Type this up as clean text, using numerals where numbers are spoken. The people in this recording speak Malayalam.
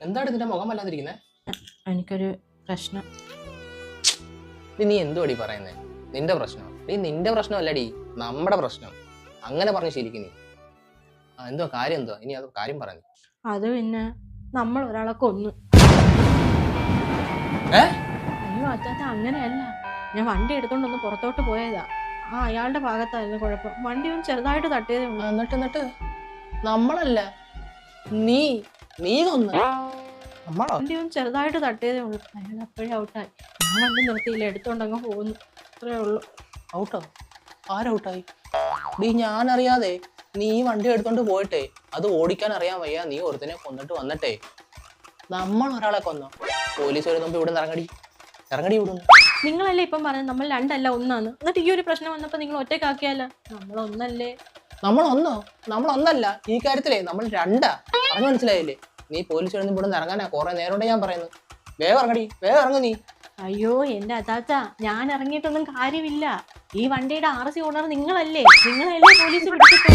എന്താണ് നിന്റെ മുഖം വല്ലാതിരിക്കുന്നേ? എനിക്കൊരു പ്രശ്നം. നീ എന്തുവാടി പറയുന്നേ? നിന്റെ പ്രശ്നം? നിന്റെ പ്രശ്നമല്ലടി, നമ്മുടെ പ്രശ്നം. അങ്ങനെ പറഞ്ഞ് ശരിക്കും നീ എന്തോ കാര്യം എന്തുവാ? ഇനി അത് കാര്യം പറഞ്ഞു. അത് പിന്നെ നമ്മൾ ഒരാളെ കൊന്നു. അയ്യോ അച്ചാച്ച, അങ്ങനെയല്ല. ഞാൻ വണ്ടി എടുത്തോണ്ടൊന്ന് പുറത്തോട്ട് പോയതാ. അയാളുടെ ഭാഗത്തായിരുന്നു കുഴപ്പം. വണ്ടി ഒന്ന് ചെറുതായിട്ട് തട്ടിയതേ ഉള്ളൂ. എന്നിട്ട് നമ്മളല്ല, നീ കൊന്നു. വണ്ടി ഒന്ന് ചെറുതായിട്ട് തട്ടിയതേ ഉള്ളൂ. അയാൾ അപ്പോഴേ ഔട്ടായി. ഞാൻ വണ്ടി നിർത്തിയില്ല, എടുത്തോണ്ടങ്ങ് പോകുന്നു. അത്രേ ഉള്ളൂ. ഔട്ടോ? ആരൗട്ടായി? ഞാനറിയാതെ നീ വണ്ടി എടുത്തോണ്ട് പോയിട്ടേ അത് ഓടിക്കാൻ അറിയാൻ വയ്യ, നീ ഒരുത്തിനെ കൊന്നിട്ട് വന്നിട്ടേ നമ്മൾ ഒരാളെ കൊന്നോ? പോലീസ് വരുമ്പോ ഇവിടെ ഇറങ്ങടി ഇവിടുന്ന്. നിങ്ങളല്ലേ ഇപ്പം പറഞ്ഞത് നമ്മൾ രണ്ടല്ല ഒന്നാന്ന്. എന്നിട്ട് ഈ ഒരു പ്രശ്നം വന്നപ്പോ നിങ്ങൾ ഒറ്റക്കാക്കിയാലോ? നമ്മളൊന്നല്ലേ? നമ്മളൊന്നല്ല, ഈ കാര്യത്തിലേ നമ്മൾ രണ്ടാ. പറഞ്ഞു മനസ്സിലായില്ലേ? നീ പോലീസ് വരുമ്പോ ഇവിടെ ഇറങ്ങാനാ കുറെ നേരോടെ ഞാൻ പറയുന്നു. വേഗം ഇറങ്ങു നീ. അയ്യോ എന്റെ അച്ചാച്ച, ഞാൻ ഇറങ്ങിയിട്ടൊന്നും കാര്യമില്ല. ഈ വണ്ടിയുടെ RC ഓണർ നിങ്ങളല്ലേ പോലീസ് പിടിച്ചിട്ട്